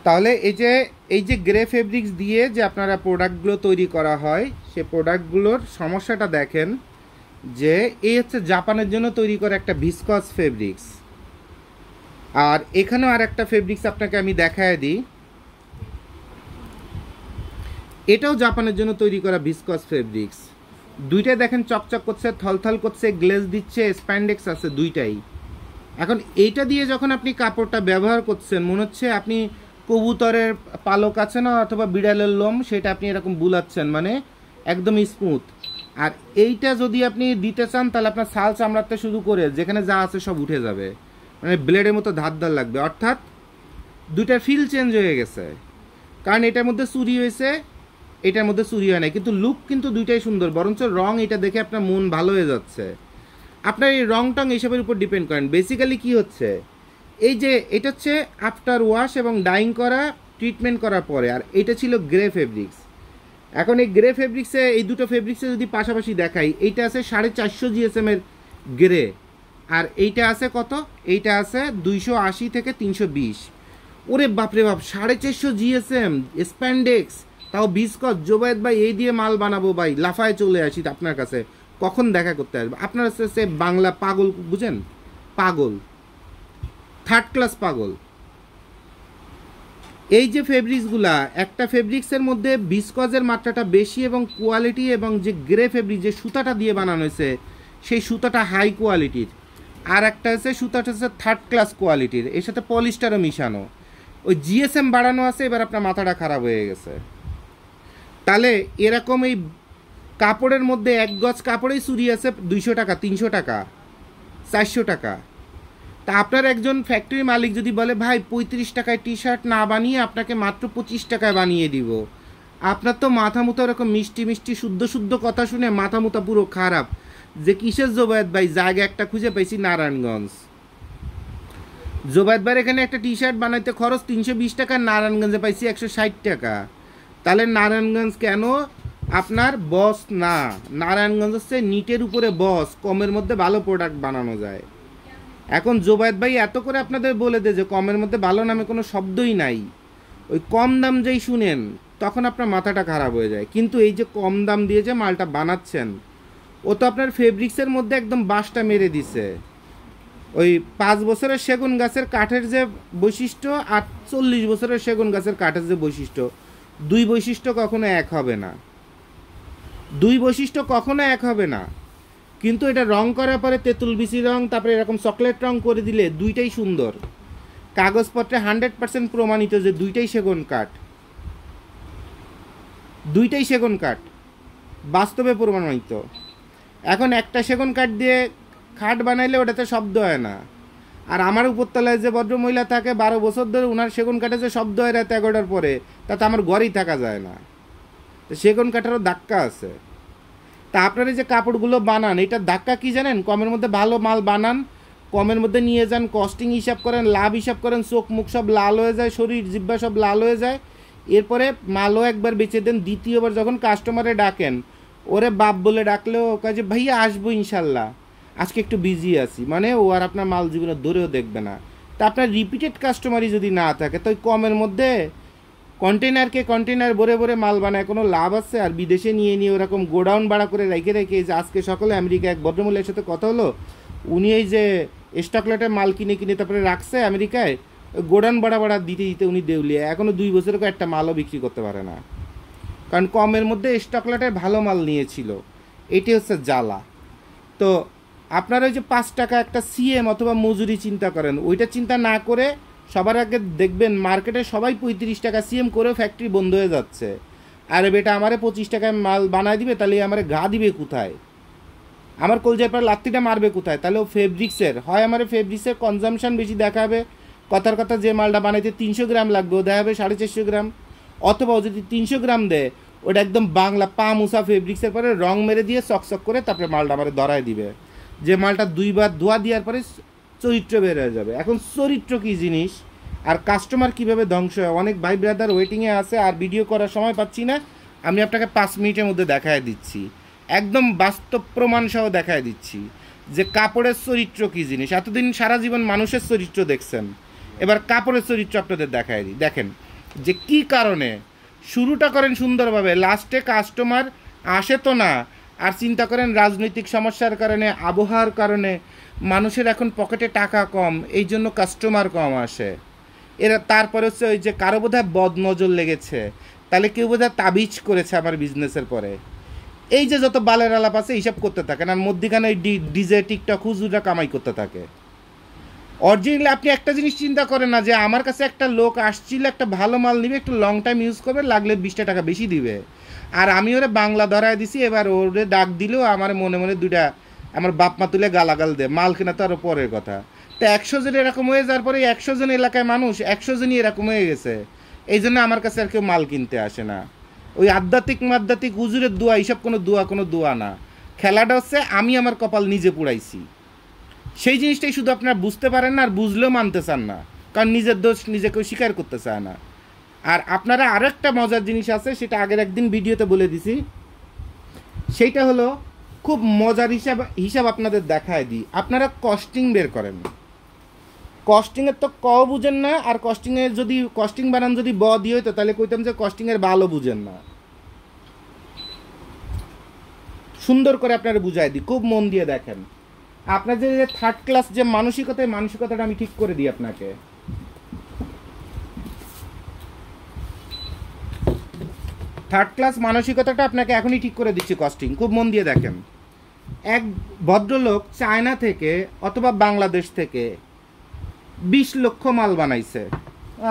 তাহলে এই যে গ্রে ফেব্রিক্স দিয়ে যে আপনারা প্রোডাক্টগুলো তৈরি করা হয়, সে প্রোডাক্টগুলোর সমস্যাটা দেখেন যে এই হচ্ছে জাপানের জন্য তৈরি করা একটা ভিসকস ফেব্রিক্স। আর এখানেও আর একটা ফেব্রিক্স আপনাকে আমি দেখায় দিই, এটাও জাপানের জন্য তৈরি করা ভিসকস ফেব্রিক্স। দুইটাই দেখেন চকচক করছে, থলথল করছে, গ্লেজ দিচ্ছে, স্প্যান্ডেক্স আছে দুইটাই। এখন এইটা দিয়ে যখন আপনি কাপড়টা ব্যবহার করছেন, মনে হচ্ছে আপনি কবুতরের পালক আছে না, অথবা বিড়ালের লোম, সেটা আপনি এরকম বুলাচ্ছেন, মানে একদম স্মুথ। আর এইটা যদি আপনি দিতে চান তাহলে আপনার ছাল চামড়াতে শুরু করে যেখানে যা আছে সব উঠে যাবে, মানে ব্লেডের মতো ধার ধার লাগবে। অর্থাৎ দুইটার ফিল চেঞ্জ হয়ে গেছে, কারণ এটার মধ্যে চুরি হয়েছে, এটার মধ্যে চুরি হয় না, কিন্তু লুক কিন্তু দুইটাই সুন্দর। বরঞ্চ রং এটা দেখে আপনার মন ভালো হয়ে যাচ্ছে। আপনার এই রং টং এইসবের উপর ডিপেন্ড করেন। বেসিক্যালি কি হচ্ছে, এই যে এটা হচ্ছে আফটার ওয়াশ এবং ডাইং করা, ট্রিটমেন্ট করার পরে, আর এটা ছিল গ্রে ফেব্রিক্স। এখন এই গ্রে ফেব্রিক্সে, এই দুটো ফেব্রিক্সে যদি পাশাপাশি দেখাই, এইটা আছে 450 জিএসএম এর গ্রে, আর এইটা আছে কত, এইটা আছে 280 থেকে 320। ওরে বাপরে বাপ, 450 জিএসএম স্প্যান্ডেক্স, তাও ভিসকস। জোবায়েদ ভাই এই দিয়ে মাল বানাবো ভাই, লাফায় চলে আসি আপনার কাছে, কখন দেখা করতে আসবে? আপনার কাছে বাংলা পাগল, বুঝেন, পাগল, থার্ড ক্লাস পাগল। এই যে ফেব্রিক্সগুলা, একটা ফেব্রিক্সের মধ্যে ভিসকসের মাত্রাটা বেশি এবং কোয়ালিটি, এবং যে গ্রে ফেব্রিক যে সুতাটা দিয়ে বানানো হয়েছে সেই সুতাটা হাই কোয়ালিটির, আর একটা হচ্ছে সুতাটা হচ্ছে থার্ড ক্লাস কোয়ালিটির, এর সাথে পলিস্টারও মিশানো, ওই জিএসএম বাড়ানো আছে। এবার আপনার মাথাটা খারাপ হয়ে গেছে। তাহলে এরকম এই কাপড়ের মধ্যে এক গজ কাপড়েই চুরি আছে 200 টাকা, 300 টাকা, 400 টাকা। তা আপনার একজন ফ্যাক্টরি মালিক যদি বলে ভাই 35 টাকায় টি শার্ট না বানিয়ে আপনাকে মাত্র 25 টাকায় বানিয়ে দিব, আপনার তো মাথা মুথা এরকম মিষ্টি মিষ্টি শুদ্ধ শুদ্ধ কথা শুনে মাথা মুথা পুরো খারাপ, যে কিসের জোবায়েদ ভাই, জায়গা একটা খুঁজে পাইছি নারায়ণগঞ্জ। জোবায়েদ ভাইয়ের এখানে একটা টি শার্ট বানাইতে খরচ 320 টাকা, নারায়ণগঞ্জে পাইছি 160 টাকা। তাহলে নারায়ণগঞ্জ কেন আপনার বস না? নারায়ণগঞ্জ হচ্ছে নিটের উপরে বস, কমের মধ্যে ভালো প্রোডাক্ট বানানো যায়। এখন জোবায়েদ ভাই এত করে আপনাদের বলে দে যে কমের মধ্যে ভালো নামে কোনো শব্দই নাই, ওই কম দাম যেই শুনেন তখন আপনার মাথাটা খারাপ হয়ে যায়। কিন্তু এই যে কম দাম দিয়ে যে মালটা বানাচ্ছেন, ও তো আপনার ফেব্রিক্সের মধ্যে একদম বাঁশটা মেরে দিছে। ওই 5 বছরের সেগুন গাছের কাঠের যে বৈশিষ্ট্য আর 40 বছরের সেগুন গাছের কাঠের যে বৈশিষ্ট্য, দুই বৈশিষ্ট্য কখনো এক হবে না, দুই বৈশিষ্ট্য কখনো এক হবে না। কিন্তু এটা রং করার পরে তেঁতুল বিচি রং, তারপরে এরকম চকলেট রং করে দিলে দুইটাই সুন্দর। কাগজপত্রে 100% প্রমাণিত যে দুইটাই সেগুন কাঠ, দুইটাই সেগুন কাঠ, বাস্তবে প্রমাণিত। এখন একটা সেগুন কাঠ দিয়ে খাট বানাইলে ওটাতে শব্দ হয় না, আর আমার উপরতলায় যে ভদ্রমহিলা থাকে 12 বছর ধরে, ওনার সেগুন কাঠে যে শব্দ হয় রাত 11টার পরে, তাতে আমার ঘরেই থাকা যায় না। তো সেগুন কাঠেরও ধাক্কা আছে। তা আপনারা যে কাপড়গুলো বানান, এটার ধাক্কা কি জানেন? কমের মধ্যে ভালো মাল বানান, কমের মধ্যে নিয়ে যান, কস্টিং হিসাব করেন, লাভ হিসাব করেন, চোখ মুখ সব লাল হয়ে যায়, শরীর জিহ্বা সব লাল হয়ে যায়। এরপরে মালও একবার বেচে দেন, দ্বিতীয়বার যখন কাস্টমারে ডাকেন, ওরে বাপ বলে ডাকলেও কাজে ভাইয়া আসবো ইনশাল্লাহ, আজকে একটু বিজি আছি, মানে ও আর আপনার মাল জীবনে ধরেও দেখবে না। তা আপনার রিপিটেড কাস্টমারই যদি না থাকে, তো ওই কমের মধ্যে কন্টেনারকে কন্টেনার ভরে ভরে মাল বানায় কোনো লাভ আছে? আর বিদেশে নিয়ে নিয়ে ওরকম গোডাউন ভাড়া করে রেখে রেখে, যে আজকে সকালে আমেরিকা এক ভদ্রমূল্যের সাথে কথা হলো, উনি এই যে স্টকলেটের মাল কিনে কিনে তারপরে রাখছে আমেরিকায়, গোডাউন ভাড়া দিতে দিতে উনি দেউলিয়া, এখনও 2 বছরের একটা মালও বিক্রি করতে পারে না, কারণ কমের মধ্যে স্টকলেটের ভালো মাল নিয়েছিল। এটি হচ্ছে জ্বালা। তো আপনারা ওই যে 5 টাকা একটা সিএম অথবা মজুরি চিন্তা করেন, ওইটা চিন্তা না করে সবার আগে দেখবেন মার্কেটে সবাই 35 টাকা সিএম করেও ফ্যাক্টরি বন্ধ হয়ে যাচ্ছে। আরে বেটা, আমারে 25 টাকায় মাল বানায় দিবে, তাহলে আমার ঘা দিবে কোথায়? আমার কলজার পর লাত্তিটা মারবে কোথায়? তাহলে ও ফেব্রিক্সের হয়, আমার ফেব্রিক্সের কনজামশন বেশি দেখাবে, কথার কথা যে মালটা বানাইতে 300 গ্রাম লাগবে ও দেখাবে 450 গ্রাম, অথবা ও যদি 300 গ্রাম দেয়, ওটা একদম বাংলা পা মুসা ফেব্রিক্সের পরে রং মেরে দিয়ে চকচক করে তারপরে মালটা আমার ধরায় দিবে, যে মালটা 2 বার ধোয়া দেওয়ার পরে চরিত্র বের হয়ে যাবে। এখন চরিত্র কী জিনিস আর কাস্টমার কিভাবে ধ্বংস হয়, অনেক ভাই ব্রাদার ওয়েটিংয়ে আছে, আর ভিডিও করার সময় পাচ্ছি না, আমি আপনাকে 5 মিনিটের মধ্যে দেখায় দিচ্ছি, একদম বাস্তব প্রমাণ সহ দেখায় দিচ্ছি যে কাপড়ের চরিত্র কী জিনিস। এতদিন সারা জীবন মানুষের চরিত্র দেখছেন, এবার কাপড়ের চরিত্র আপনাদের দেখায় দিই। দেখেন, যে কি কারণে। শুরুটা করেন সুন্দরভাবে, লাস্টে কাস্টমার আসে তো না। আর চিন্তা করেন রাজনৈতিক সমস্যার কারণে, আবহাওয়ার কারণে মানুষের এখন পকেটে টাকা কম, এই জন্য কাস্টমার কম আসে। এরা তারপরে হচ্ছে ওই যে কারো বোধহয় বদনজর লেগেছে, তাহলে কেউ বোধহয় তাবিজ করেছে আমার বিজনেসের পরে। এই যে যত বালের আলাপ আছে হিসাব করতে থাকেন, আর মধ্যিখানে ওই ডিজে টিকটক হুজুরা কামাই করতে থাকে। অরিজিনালি আপনি একটা জিনিস চিন্তা করেন না যে আমার কাছে একটা লোক আসছিল, একটা ভালো মাল নিবে, একটু লং টাইম ইউজ করবে, লাগলে 20 টাকা বেশি দিবে, আর আমি ওরে বাংলা ধরায় দিছি। এবার ওরে ডাক দিলেও আমার মনে মনে দুইটা আমার বাপ মা তুলে গালাগাল দেয়, মাল কেনা তো আরও পরের কথা। তো 100 জন এরকম হয়ে যাওয়ার পরে 100 জন এলাকায় মানুষ 100 জনই এরকম হয়ে গেছে। এই জন্য আমার কাছে আর কেউ মাল কিনতে আসে না। ওই আধ্যাত্মিক হুজুরের দোয়া, এইসব কোনো দোয়া না। খেলাটা হচ্ছে আমি আমার কপাল নিজে পুড়াইছি, সেই জিনিসটাই শুধু আপনারা বুঝতে পারেন না, আর বুঝলেও মানতে চান না, কারণ নিজের দোষ নিজে কেউ স্বীকার করতে চায় না। আর আপনারা আরও একটা মজার জিনিস আছে, সেটা আগের একদিন ভিডিওতে বলে দিছি। সেইটা হলো খুব মজার হিসাব আপনাদের দেখায় দিই। আপনারা কস্টিং বের করেন, কস্টিংয়ের তো ক বুঝেন না, আর কস্টিংয়ের যদি কস্টিং বানান যদি ব দিয়ে হইতো তাহলে কইতাম যে কস্টিংয়ের ভালো বুঝেন না। সুন্দর করে আপনারা বুঝাই দিই, খুব মন দিয়ে দেখেন। আপনার যে থার্ড ক্লাস যে মানসিকতাটা আমি ঠিক করে দিই আপনাকে। থার্ড ক্লাস মানসিকতাটা আপনাকে এখনই ঠিক করে দিচ্ছি। কস্টিং খুব মন দিয়ে দেখেন। এক ভদ্রলোক চায়না থেকে অথবা বাংলাদেশ থেকে 20 লক্ষ মাল বানাইছে।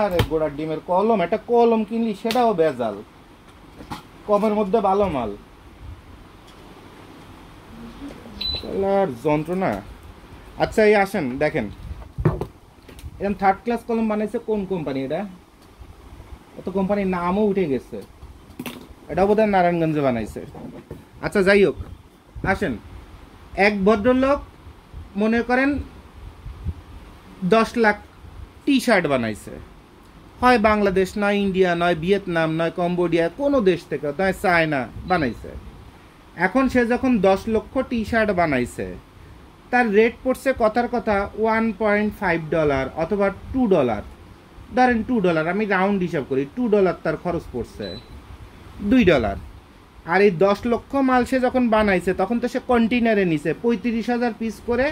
আরে গোড়ার ডিমের কলম, একটা কলম কিনলি সেটাও বেজাল, কমের মধ্যে ভালো মাল, যন্ত্রণা। আচ্ছা এই আসেন দেখেন, এরকম থার্ড ক্লাস কলম বানাইছে কোন কোম্পানি? এটা অত কোম্পানির নামও উঠে গেছে, এটাও বোধহয় নারায়ণগঞ্জে বানাইছে। আচ্ছা যাই হোক, আসেন। এক ভদ্রলোক মনে করেন 10 লাখ টি শার্ট বানাইছে, হয় বাংলাদেশ, নয় ইন্ডিয়া, নয় ভিয়েতনাম, নয় কম্বোডিয়া, কোনো দেশ থেকে, নয় চায়না বানাইছে। এখন সে যখন 10 লক্ষ টি শার্ট বানাইছে, তার রেট পড়ছে কথার কথা $1.5 অথবা $2। ধরেন $2, আমি রাউন্ড হিসাব করি, $2 তার খরচ পড়ছে, $2। আর এই 10 লক্ষ মাল সে যখন বানাইছে তখন তো সে কন্টেনারে নিছে 35,000 পিস করে,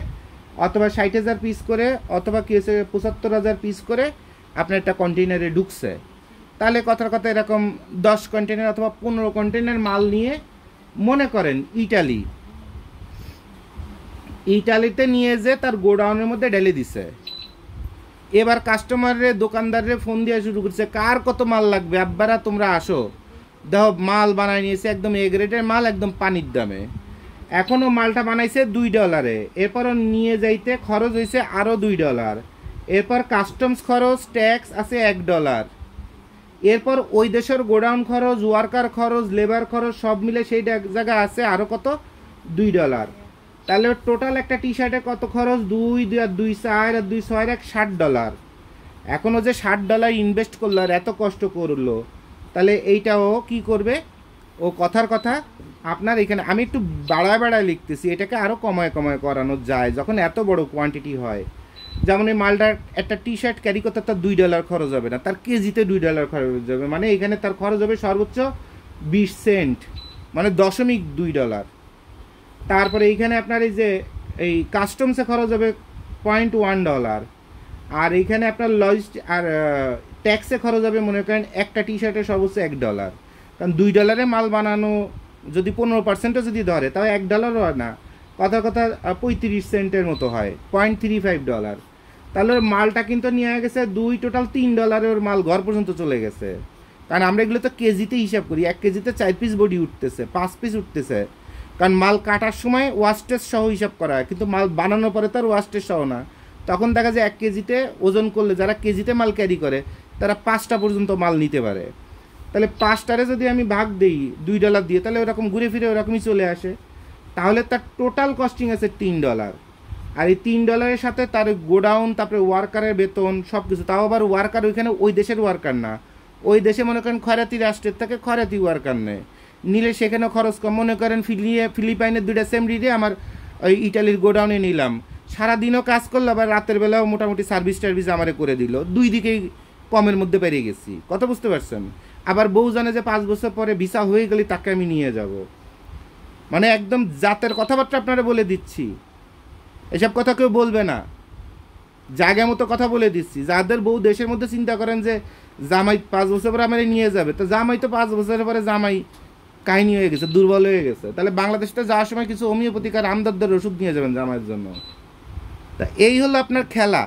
অথবা 60,000 পিস করে, অথবা কি হয়েছে 75,000 পিস করে আপনার একটা কন্টেনারে ঢুকছে। তাহলে কথার কথা এরকম 10 কন্টেনার অথবা 15 কন্টেনার মাল নিয়ে মনে করেন ইটালিতে নিয়ে যে তার গোডাউনের মধ্যে ঢেলে দিছে। এবার কাস্টমারের দোকানদারে ফোন দিয়ে শুরু করছে, কার কত মাল লাগবে, আব্বারা তোমরা আসো, দেখো মাল বানাই নিয়েছে, একদম এ গ্রেডের মাল, একদম পানির দামে। এখনও মালটা বানাইছে $2, এরপরও নিয়ে যাইতে খরচ হয়েছে আরও $2, এরপর কাস্টমস খরচ, ট্যাক্স আছে $1, এরপর ওই দেশের গোডাউন খরচ, ওয়ার্কার খরচ, লেবার খরচ সব মিলে সেই জায়গায় আছে আরও কত $2। তাহলে টোটাল একটা টি শার্টে কত খরচ? 2 আর 2 4 আর 2 6 এক $60। এখনও যে $60 ইনভেস্ট করলো আর এত কষ্ট করলো, তাহলে এইটাও কি করবে? ও কথার কথা আপনার এখানে আমি একটু বাড়ায় লিখতেছি, এটাকে আরও কমায় করানো যায় যখন এত বড় কোয়ান্টিটি হয়। যেমন এই মালটার একটা টি শার্ট ক্যারি করতে তার $2 খরচ হবে না, তার কেজিতে $2 খরচ হবে, মানে এখানে তার খরচ হবে সর্বোচ্চ 20 সেন্ট, মানে $0.2। তারপরে এইখানে আপনার এই যে এই কাস্টমসে খরচ হবে $0.1, আর এইখানে আপনার লজিস্টিক আর ট্যাক্সে খরচ হবে মনে করেন একটা টি শার্টের সর্বোচ্চ $1, কারণ $2 মাল বানানো যদি 15% যদি ধরে তাও $1 হয় না, কথা 35 সেন্টের মতো হয়, $0.35। তাহলে ওর মালটা কিন্তু নিয়ে গেছে টোটাল $3 ওর মাল ঘর পর্যন্ত চলে গেছে। কারণ আমরা এগুলো তো কেজিতে হিসাব করি, 1 কেজিতে 4 পিস বডি উঠতেছে, 5 পিস উঠতেছে, কারণ মাল কাটার সময় ওয়াস্টেজ সহ হিসাব করা হয়, কিন্তু মাল বানানোর পরে তার ওয়াস্টেজ সহ না। তখন দেখা যায় 1 কেজিতে ওজন করলে যারা কেজিতে মাল ক্যারি করে তারা 5টা পর্যন্ত মাল নিতে পারে। তাহলে 5টারে যদি আমি ভাগ দিই $2 দিয়ে, তাহলে ওরকম ঘুরে ফিরে ওরকমই চলে আসে। তাহলে তার টোটাল কস্টিং আছে $3। আর এই $3 সাথে তার গোডাউন, তারপরে ওয়ার্কারের বেতন সব কিছু, তাও আবার ওয়ার্কার ওইখানে ওই দেশের ওয়ার্কার না, ওই দেশে মনে করেন খয়রাতি রাষ্ট্রের থেকে খয়রাতি ওয়ার্কার নেয়, নিলে সেখানেও খরচ কম। মনে করেন ফিলিপাইনের 2টা সেমরি দিয়ে আমার ওই ইটালির গোডাউনে নিলাম, সারাদিনও কাজ করলো, আবার রাতের বেলাও মোটামুটি সার্ভিস টার্ভিস আমারে করে দিল, 2 দিকেই কমের মধ্যে পেরিয়ে গেছি, কথা বুঝতে পারছেন? আবার বউ জানে যে 5 বছর পরে ভিসা হয়ে গেলে তাকে আমি নিয়ে যাব। মানে একদম জাতের কথাবার্তা আপনারা বলে দিচ্ছি, এসব কথা কেউ বলবে না, জায়গা মতো কথা বলে দিচ্ছি। যাদের বউ দেশের মধ্যে চিন্তা করেন যে জামাই 5 বছর পরে আমার নিয়ে যাবে, তো জামাই তো 5 বছরের পরে জামাই কাহিনী হয়ে গেছে, দুর্বল হয়ে গেছে। তাহলে বাংলাদেশটা যাওয়ার সময় কিছু হোমিওপ্যাথিক আর আমদারদের ওষুধ নিয়ে যাবেন জামাইয়ের জন্য। তা এই হলো আপনার খেলা।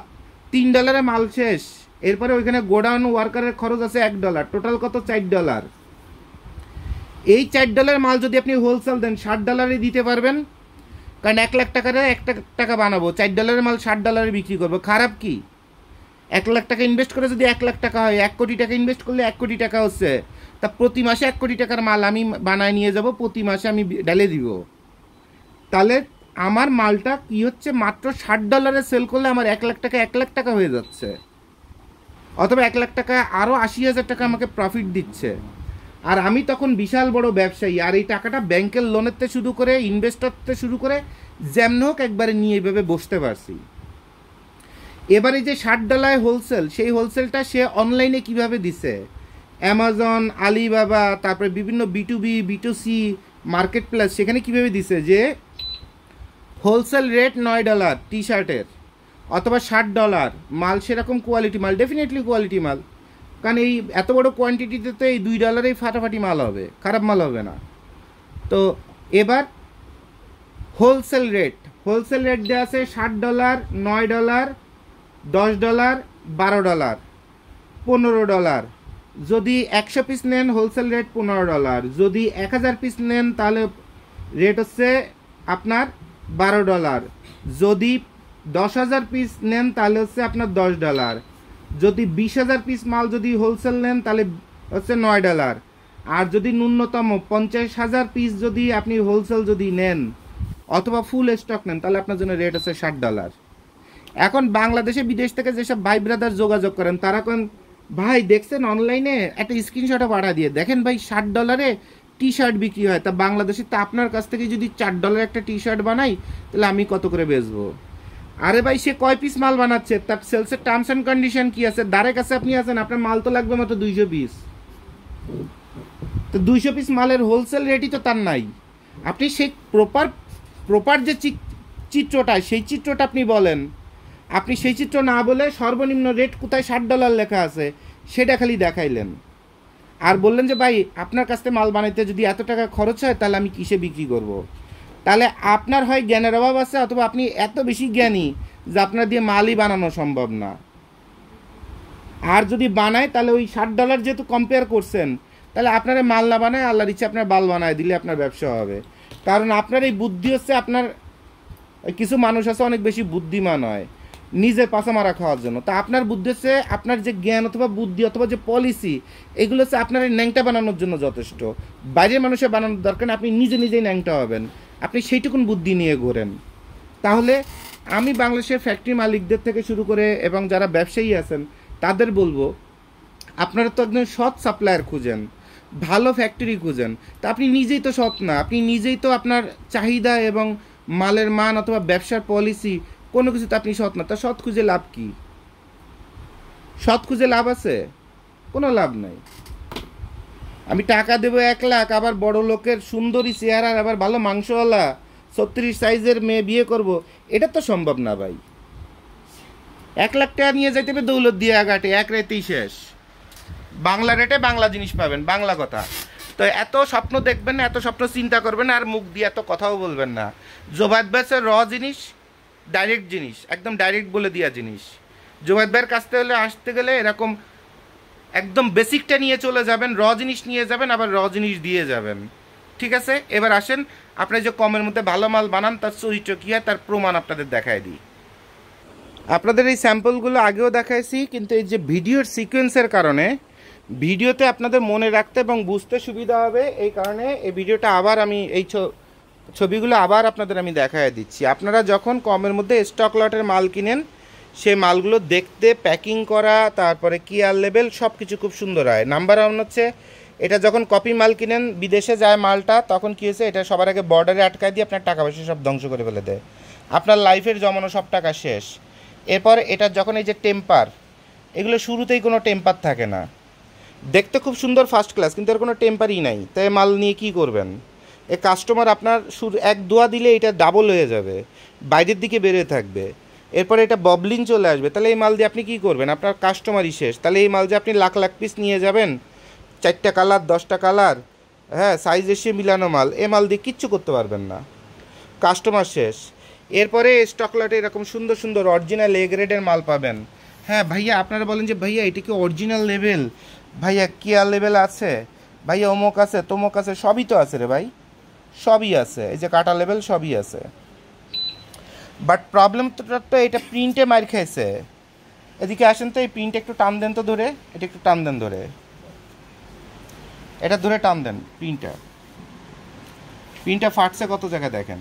$3 মাল শেষ, এরপরে ওইখানে গোডাউন ওয়ার্কারের খরচ আছে $1, টোটাল কত? $4। এই $4 মাল যদি আপনি হোলসেল দেন $60 দিতে পারবেন, কারণ 1 লাখ টাকার 1 টাকা বানাবো, $4 মাল $60 বিক্রি করবো, খারাপ কি? 1 লাখ টাকা ইনভেস্ট করে যদি 1 লাখ টাকা হয়, 1 কোটি টাকা ইনভেস্ট করলে 1 কোটি টাকা হচ্ছে। তা প্রতি মাসে 1 কোটি টাকার মাল আমি বানায় নিয়ে যাব, প্রতি মাসে আমি ঢেলে দিব। তাহলে আমার মালটা কি হচ্ছে, মাত্র $60 সেল করলে আমার 1 লাখ টাকা 1 লাখ টাকা হয়ে যাচ্ছে, অথবা 1 লাখ টাকা আরও 80,000 টাকা আমাকে প্রফিট দিচ্ছে। আর আমি তখন বিশাল বড় ব্যবসায়ী, আর এই টাকাটা ব্যাংকের লোনের থেকে শুরু করে ইনভেস্টর থেকে শুরু করে যেমন হোক একবারে নিয়ে এভাবে বসতে পারছি। এবারে যে $60 হোলসেল, সেই হোলসেলটা সে অনলাইনে কিভাবে দিছে, অ্যামাজন, আলিবাবা, তারপরে বিভিন্ন B2B B2C মার্কেট প্লেস, সেখানে কিভাবে দিছে যে হোলসেল রেট $9 টি শার্টের, অথবা $60 মাল, সেরকম কোয়ালিটি মাল, ডেফিনেটলি কোয়ালিটি মাল, কারণ এই এত বড় কোয়ান্টিটিতে তো এই $2 ফাটাফাটি মাল হবে, খারাপ মাল হবে না। তো এবার হোলসেল রেট দেওয়া আছে $60, $9, $10, $12, $15। যদি 100 পিস নেন হোলসেল রেট $15, যদি 1000 পিস নেন তাহলে রেট হচ্ছে আপনার $12, যদি 10,000 পিস নেন তাহলে হচ্ছে আপনার $10, যদি 20,000 পিস মাল যদি হোলসেল নেন তাহলে হচ্ছে $9, আর যদি ন্যূনতম 50,000 পিস যদি আপনি হোলসেল যদি নেন অথবা ফুল স্টক নেন তাহলে আপনার জন্য রেট হচ্ছে $60। এখন বাংলাদেশে বিদেশ থেকে যেসব ভাই ব্রাদার যোগাযোগ করেন, তারা কোন ভাই দেখছেন অনলাইনে, একটা স্ক্রিনশটও পাঠা দিয়ে দেখেন ভাই $60 টি শার্ট বিক্রি হয়, তা বাংলাদেশে তা আপনার কাছ থেকে যদি $4 একটা টি শার্ট বানাই তাহলে আমি কত করে বেচবো? আরে ভাই সে কয় পিস মাল বানাচ্ছে, তার সেলসের টার্মস অ্যান্ড কন্ডিশন কি আছে? দ্বারের কাছে আপনি আছেন, আপনার মাল তো লাগবে মাত্র 200 পিস, তো 200 পিস মালের হোলসেল রেটই তো তার নাই। আপনি সেই প্রপার যে চিত্রটা, সেই চিত্রটা আপনি বলেন। আপনি সেই চিত্র না বলে সর্বনিম্ন রেট কোথায় $60 লেখা আছে সেটা খালি দেখাইলেন, আর বললেন যে ভাই আপনার কাছ থেকে মাল বানাইতে যদি এত টাকা খরচ হয় তাহলে আমি কিসে বিক্রি করব? তাহলে আপনার হয় জ্ঞানের অভাব আছে, অথবা আপনি এত বেশি জ্ঞানী যে আপনার দিয়ে মালই বানানো সম্ভব না। আর যদি বানায় তাহলে ওই $60 যেহেতু কম্পেয়ার করছেন, তাহলে আপনারা মাল না বানায় আল্লাহর ইচ্ছে আপনার বাল বানায় দিলে আপনার ব্যবসা হবে। কারণ আপনার এই বুদ্ধি হচ্ছে, আপনার কিছু মানুষ আছে অনেক বেশি বুদ্ধিমান হয় নিজের পাশা মারা খাওয়ার জন্য, তা আপনার বুদ্ধি হচ্ছে, আপনার যে জ্ঞান অথবা বুদ্ধি অথবা যে পলিসি, এগুলো হচ্ছে আপনার এই ন্যাংটা বানানোর জন্য যথেষ্ট। বাইরের মানুষের বানানোর দরকার না, আপনি নিজেই ন্যাংটা হবেন, আপনি সেইটুকুন বুদ্ধি নিয়ে ঘোরেন। তাহলে আমি বাংলাদেশের ফ্যাক্টরি মালিকদের থেকে শুরু করে এবং যারা ব্যবসায়ী আছেন তাদের বলবো, আপনারা তো একদম সৎ সাপ্লায়ার খুঁজেন, ভালো ফ্যাক্টরি খুঁজেন। তা আপনি নিজেই তো সৎ না, আপনি নিজেই তো আপনার চাহিদা এবং মালের মান অথবা ব্যবসার পলিসি কোনো কিছুতে আপনি সৎ না, তা সৎ খুঁজে লাভ কি? সৎ খুঁজে লাভ আছে? কোনো লাভ নাই। আমি টাকা দেবো 1 লাখ, আবার বড় লোকের সুন্দরী চেহারার আবার ভালো মাংসওয়ালা 36 সাইজের মেয়ে বিয়ে করব, এটা তো সম্ভব না ভাই। 1 লাখ টাকা নিয়ে যাইতে হবে দৌলত দিয়ে আঘাটে, এক রাতেই শেষ। বাংলা রেটে বাংলা জিনিস পাবেন, বাংলা কথা। তো এত স্বপ্ন দেখবেন না, এত স্বপ্ন চিন্তা করবেন না, আর মুখ দিয়ে এত কথাও বলবেন না। জোবাদ ব্যাসের জিনিস, ডাইরেক্ট জিনিস, একদম ডাইরেক্ট বলে দেওয়া জিনিস। জোবাদ ভাইয়ের কাছ থেকে আসতে গেলে এরকম একদম বেসিকটা নিয়ে চলে যাবেন, জিনিস নিয়ে যাবেন, আবার জিনিস দিয়ে যাবেন। ঠিক আছে, এবার আসেন আপনার যে কমের মধ্যে ভালো মাল বানান তার চরিত্র কী হয় তার প্রমাণ আপনাদের দেখায় দিই। আপনাদের এই স্যাম্পলগুলো আগেও দেখাইছি, কিন্তু এই যে ভিডিওর সিকোয়েন্সের কারণে ভিডিওতে আপনাদের মনে রাখতে এবং বুঝতে সুবিধা হবে, এই কারণে এই ভিডিওটা আবার আমি এই ছবিগুলো আবার আপনাদের আমি দেখায় দিচ্ছি। আপনারা যখন কমের মধ্যে স্টক লটের মাল কিনেন, সেই মালগুলো দেখতে, প্যাকিং করা, তারপরে কেয়ার লেভেল সব কিছু খুব সুন্দর হয়। নাম্বার 1 হচ্ছে, এটা যখন কপি মাল কিনেন বিদেশে যায় মালটা, তখন কী হয়েছে, এটা সবার আগে বর্ডারে আটকায় দিয়ে আপনার টাকা পয়সা সব ধ্বংস করে ফেলে দেয়, আপনার লাইফের জমানো সব টাকা শেষ। এরপর এটা যখন এই যে টেম্পার এগুলো শুরুতেই কোনো টেম্পার থাকে না, দেখতে খুব সুন্দর ফার্স্ট ক্লাস, কিন্তু এর কোনো টেম্পারই নাই। তাই মাল নিয়ে কী করবেন? এ কাস্টমার আপনার শুরু এক দোয়া দিলে এটা ডাবল হয়ে যাবে, বাইরের দিকে বেরোয় থাকবে, এরপরে এটা ববলিন চলে আসবে। তাহলে এই মাল দিয়ে আপনি কী করবেন? আপনার কাস্টমারই শেষ। তাহলে এই মাল যে আপনি লাখ লাখ পিস নিয়ে যাবেন, 4টা কালার 10টা কালার, হ্যাঁ সাইজ এসে মিলানো মাল, এ মাল দিয়ে কিচ্ছু করতে পারবেন না, কাস্টমার শেষ। এরপরে স্টক লটে এরকম সুন্দর সুন্দর অরিজিনাল এ গ্রেডের মাল পাবেন। হ্যাঁ ভাইয়া, আপনারা বলেন যে ভাইয়া এটা কি অরিজিনাল লেভেল? ভাইয়া কেয়ার লেভেল আছে, ভাইয়া অমুক আছে তমুক আছে, সবই তো আছে রে ভাই, সবই আছে, এই যে কাটা লেভেল সবই আছে। বাট প্রবলেমটা তো এটা প্রিন্টে মার খাইছে। এদিকে আসেন তো, এই প্রিন্টটা একটু টান দেন তো ধরে, এটা একটু টান দেন ধরে, এটা ধরে টান দেন। প্রিন্টটা ফাটছে কত জায়গায় দেখেন।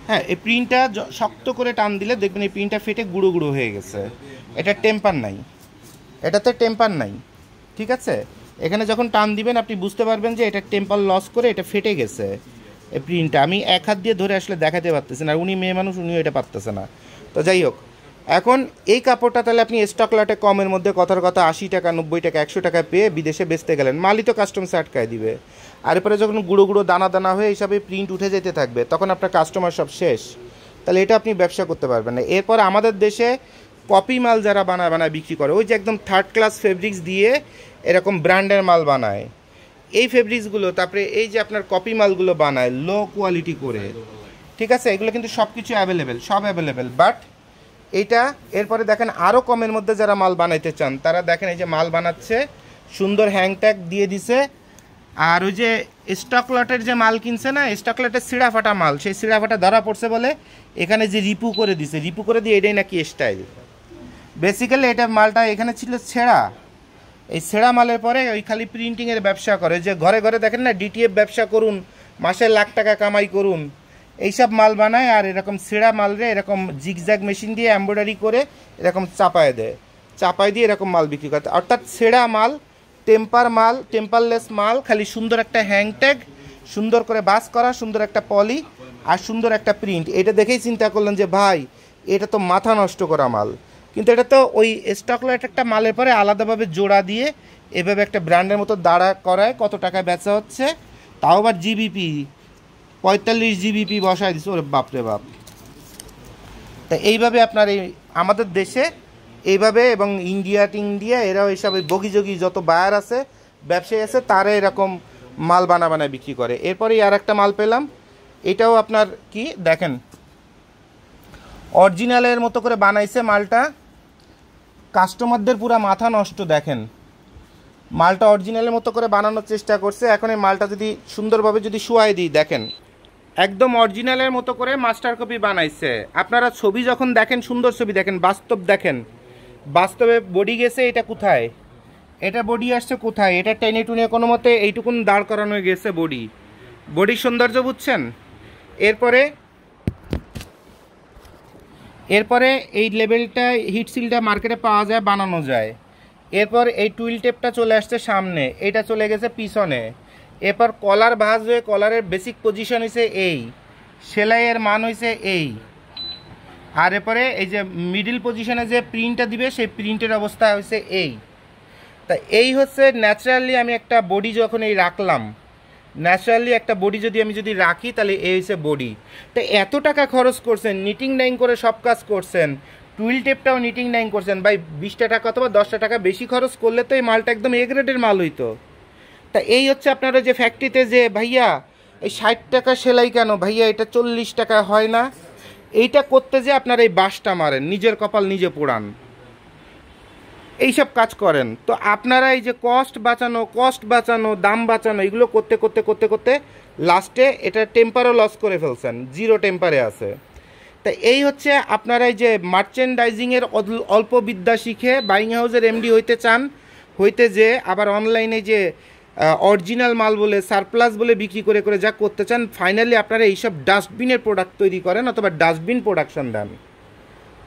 হ্যাঁ, এই প্রিন্টটা শক্ত করে টান দিলে দেখবেন এই প্রিন্টটা ফেটে গুঁড়ো গুঁড়ো হয়ে গেছে। এটা টেম্পার নাই, এটাতে টেম্পার নাই, ঠিক আছে? এখানে যখন টান দিবেন আপনি বুঝতে পারবেন যে এটা টেম্পার লস করে এটা ফেটে গেছে। এই প্রিন্টটা আমি এক হাত দিয়ে ধরে আসলে দেখাতে পারতেছি না, আর উনি মেয়ে মানুষ, উনিও এটা পারতেছে না। তো যাই হোক, এখন এই কাপড়টা তাহলে আপনি স্টক লটে কমের মধ্যে কথার কথা 80 টাকা 90 টাকা 100 টাকা পেয়ে বিদেশে বেচতে গেলেন, মালই তো কাস্টমার আটকায় দিবে। আর এরপরে যখন গুঁড়ো গুঁড়ো দানা দানা হয়ে হিসাবে প্রিন্ট উঠে যেতে থাকবে, তখন আপনার কাস্টমার সব শেষ। তাহলে এটা আপনি ব্যবসা করতে পারবেন না। এরপর আমাদের দেশে কপি মাল যারা বানায় বিক্রি করে, ওই যে একদম থার্ড ক্লাস ফেব্রিক্স দিয়ে এরকম ব্র্যান্ডের মাল বানায়, এই ফেব্রিক্সগুলো, তারপরে এই যে আপনার কপি মালগুলো বানায় লো কোয়ালিটি করে, ঠিক আছে? এগুলো কিন্তু সব কিছু অ্যাভেলেবেল, সব অ্যাভেলেবেল। বাট এইটা এরপরে দেখেন আরও কমের মধ্যে যারা মাল বানাইতে চান, তারা দেখেন এই যে মাল বানাচ্ছে, সুন্দর হ্যাং ট্যাগ দিয়ে দিছে। আর ওই যে স্টক লটের যে মাল কিনছে না, স্টক লটের সিঁড়া ফাটা মাল, সেই সিঁড়া ফাটা ধরা পড়ছে বলে এখানে যে রিপু করে দিছে, রিপু করে দিয়ে এটাই নাকি স্টাইল। বেসিক্যালি এটা মালটা এখানে ছিল ছেঁড়া, এই ছেঁড়া মালের পরে ওই খালি প্রিন্টিংয়ের ব্যবসা করে, যে ঘরে ঘরে দেখেন না ডিটিএফ ব্যবসা করুন, মাসে লাখ টাকা কামাই করুন, এইসব মাল বানায়। আর এরকম ছেঁড়া মালরে এরকম জিগজ্যাগ মেশিন দিয়ে এমব্রয়ডারি করে এরকম চাপায় দেয়, চাপায় দিয়ে এরকম মাল বিক্রি করে। অর্থাৎ ছেঁড়া মাল, টেম্পার মাল, টেম্পারলেস মাল, খালি সুন্দর একটা হ্যাং ট্যাগ, সুন্দর করে বাস করা, সুন্দর একটা পলি আর সুন্দর একটা প্রিন্ট। এটা দেখেই চিন্তা করলেন যে ভাই এটা তো মাথা নষ্ট করা মাল, কিন্তু এটা তো ওই স্টক লট একটা মালের পরে আলাদাভাবে জোড়া দিয়ে এভাবে একটা ব্র্যান্ডের মতো দাঁড়া করায় কত টাকায় বেচা হচ্ছে, তাও আবার জিবিপি 45 জিবিপি বসায় দিচ্ছে, ওরে বাপরে বাপ। তা এইভাবে আপনার এই আমাদের দেশে এইভাবে, এবং ইন্ডিয়া এরাও এইসব বগিযোগী যত বায়ার আছে, ব্যবসায়ী আছে, তারা এরকম মাল বানায় বিক্রি করে। এরপরেই আর একটা মাল পেলাম, এটাও আপনার কি দেখেন অরিজিনালের মতো করে বানাইছে মালটা, কাস্টমারদের পুরো মাথা নষ্ট। দেখেন মালটা অরিজিনালের মতো করে বানানোর চেষ্টা করছে। এখন এই মালটা যদি সুন্দরভাবে যদি শুয়াই দিই, দেখেন একদম অরিজিনালের মতো করে মাস্টার কপি বানাইছে। আপনারা ছবি যখন দেখেন সুন্দর ছবি দেখেন, বাস্তব দেখেন, বাস্তবে বডি গেছে এটা কোথায়, এটা বডি আসছে কোথায়, এটা টেনে টুনে কোনো মতে এইটুকুন দাঁড় করানো গেছে বডির সৌন্দর্য, বুঝছেন? এরপরে এই লেভেলটা হিট সিলটা মার্কেটে পাওয়া যায়, বানানো যায়। এরপর এই টুইল টেপটা চলে আসছে সামনে, এটা চলে গেছে পিছনে। এরপর কলার ভাঁজ হয়ে কলারের বেসিক পজিশন হয়েছে এই, সেলাইয়ের মান হয়েছে এই, আর এরপরে এই যে মিডিল পজিশনে যে প্রিন্টটা দিবে সেই প্রিন্টের অবস্থা হয়েছে এই। তা এই হচ্ছে ন্যাচারালি আমি একটা বডি যখন এই রাখলাম, ন্যাচারালি একটা বডি আমি যদি রাখি, তাহলে এই হচ্ছে বডি। তো এত টাকা খরচ করছেন, নিটিং ডাইং করে সব কাজ করছেন, টুইল টেপটাও নিটিং ডাইং করছেন, ভাই 20টা টাকা অথবা 10টা টাকা বেশি খরচ করলে তো এই মালটা একদম এ গ্রেডের মাল হইতো। তা এই হচ্ছে আপনারা যে ফ্যাক্টরিতে যে ভাইয়া এই 60 টাকা সেলাই কেন ভাইয়া, এটা 40 টাকা হয় না, এইটা করতে যে আপনারা এই বাসটা মারেন, নিজের কপাল নিজে পোড়ান, এইসব কাজ করেন। তো আপনারা এই যে কস্ট বাঁচানো দাম বাঁচানো এগুলো করতে করতে করতে করতে লাস্টে এটা টেম্পারও লস করে ফেলছেন, জিরো টেম্পারে আছে। তা এই হচ্ছে আপনারা এই যে মার্চেন্ডাইজিংয়ের অল্প বিদ্যা শিখে বাইং হাউসের এমডি হইতে চান, হইতে যে আবার অনলাইনে যে অরিজিনাল মাল বলে সারপ্লাস বলে বিক্রি করে করে যা করতে চান, ফাইনালি আপনারা এইসব ডাস্টবিনের প্রোডাক্ট তৈরি করেন অথবা ডাস্টবিন প্রোডাকশন দেন।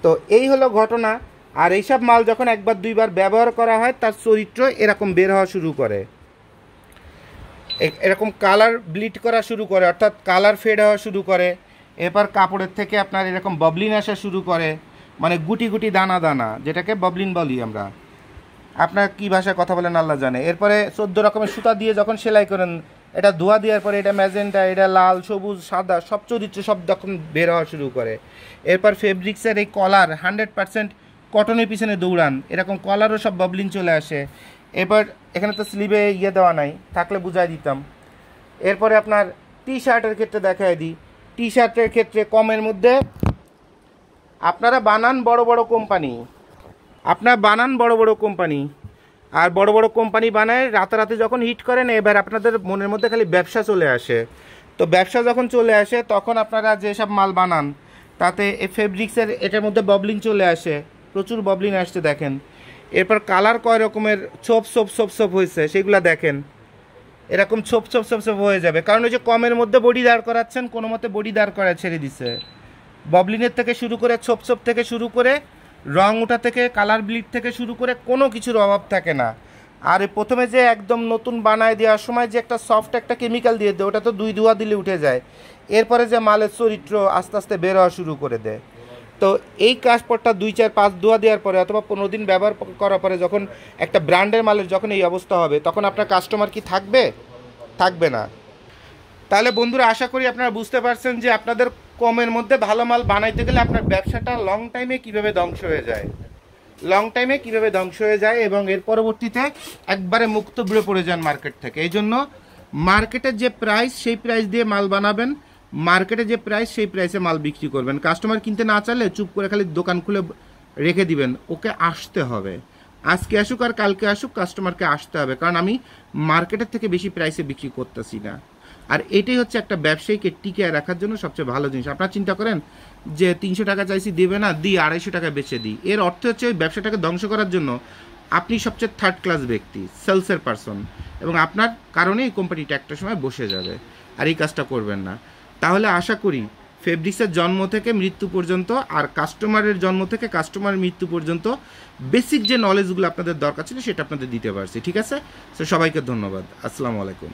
তো এই হলো ঘটনা। আর এইসব মাল যখন একবার দুইবার ব্যবহার করা হয়, তার চরিত্র এরকম বের হওয়া শুরু করে, এরকম কালার ব্লিড করা শুরু করে, অর্থাৎ কালার ফেড হওয়া শুরু করে। এরপর কাপড়ের থেকে আপনার এরকম বাবলিন আসা শুরু করে, মানে গুটি গুটি দানা দানা, যেটাকে ববলিন বলি আমরা। আপনার কী ভাষায় কথা বলেন আল্লাহ জানে। এরপরে 14 রকমের সুতা দিয়ে যখন সেলাই করেন, এটা ধোয়া দেওয়ার পরে এটা ম্যাজেন্টা, এটা লাল, সবুজ, সাদা, সব চরিত্র সব যখন বের হওয়া শুরু করে। এরপর ফেব্রিক্সের এই কলার 100% কটনের পিছনে দৌড়ান, এরকম কলারও সব ববলিন চলে আসে। এবার এখানে তো স্লিভে ইয়ে দেওয়া নাই, থাকলে বুঝাই দিতাম। এরপরে আপনার টি শার্টের ক্ষেত্রে দেখাই দিই। টি শার্টের ক্ষেত্রে কমের মধ্যে আপনারা বানান বড় বড় কোম্পানি, আর বড় বড় কোম্পানি বানায় রাতারাতি যখন হিট করেন, এবার আপনাদের মনের মধ্যে খালি ব্যবসা চলে আসে। তো ব্যবসা যখন চলে আসে তখন আপনারা যেসব মাল বানান তাতে এই ফেব্রিক্সের এটার মধ্যে ববলিন চলে আসে, প্রচুর ববলিন আসছে দেখেন। এরপর কালার কয় রকমের ছোপ ছোপ ছোপ ছোপ হয়েছে সেগুলো দেখেন, এরকম ছোপ ছোপ ছোপ ছোপ হয়ে যাবে, কারণ ওই যে কমের মধ্যে বডি দাঁড় করাচ্ছেন, কোনো মতে বডি দাঁড় করা ছেড়ে দিছে। ববলিনের থেকে শুরু করে ছোপ ছোপ থেকে শুরু করে রং ওঠা থেকে কালার ব্লিড থেকে শুরু করে কোনো কিছুর অভাব থাকে না। আর প্রথমে যে একদম নতুন বানায় দেওয়ার সময় যে একটা সফট একটা কেমিক্যাল দিয়ে দেয়, ওটা তো 2 ধোয়া দিলে উঠে যায়। এরপরে যে মালের চরিত্র আস্তে আস্তে বের হওয়া শুরু করে দেয়। তো এই কাজপটটা 2, 4, 5 ধোয়া দেওয়ার পরে অথবা 15 দিন ব্যবহার করার পরে যখন একটা ব্র্যান্ডের মালের যখন এই অবস্থা হবে, তখন আপনার কাস্টমার কি থাকবে না। তাহলে বন্ধুরা আশা করি আপনারা বুঝতে পারছেন যে আপনাদের কমের মধ্যে ভালো মাল বানাইতে গেলে আপনার ব্যবসাটা লং টাইমে কিভাবে ধ্বংস হয়ে যায় এবং এর পরবর্তীতে একবারে মুক্ত বিড়ে পড়ে যান মার্কেট থেকে। এই জন্য মার্কেটের যে প্রাইস সেই প্রাইস দিয়ে মাল বানাবেন, মার্কেটে যে প্রাইস সেই প্রাইসে মাল বিক্রি করবেন। কাস্টমার কিনতে না চাইলে চুপ করে খালি দোকান খুলে রেখে দিবেন, ওকে আসতে হবে, আজকে আসুক আর কালকে আসুক, কাস্টমারকে আসতে হবে, কারণ আমি মার্কেটের থেকে বেশি প্রাইসে বিক্রি করতেছি না। আর এটাই হচ্ছে একটা ব্যবসায়ীকে টিকে রাখার জন্য সবচেয়ে ভালো জিনিস। আপনারা চিন্তা করেন যে 300 টাকা চাইছি দেবে না, 250 টাকা বেচে দিই, এর অর্থ হচ্ছে ওই ব্যবসাটাকে ধ্বংস করার জন্য আপনি সবচেয়ে থার্ড ক্লাস ব্যক্তি, সেলসের পারসন, এবং আপনার কারণে এই কোম্পানিটা একটা সময় বসে যাবে। আর এই কাজটা করবেন না। তাহলে আশা করি ফেব্রিক্সের জন্ম থেকে মৃত্যু পর্যন্ত আর কাস্টমারের জন্ম থেকে কাস্টমারের মৃত্যু পর্যন্ত বেসিক যে নলেজগুলো আপনাদের দরকার ছিল সেটা আপনাদের দিতে পারছি। ঠিক আছে, তো সবাইকে ধন্যবাদ। আসসালামু আলাইকুম।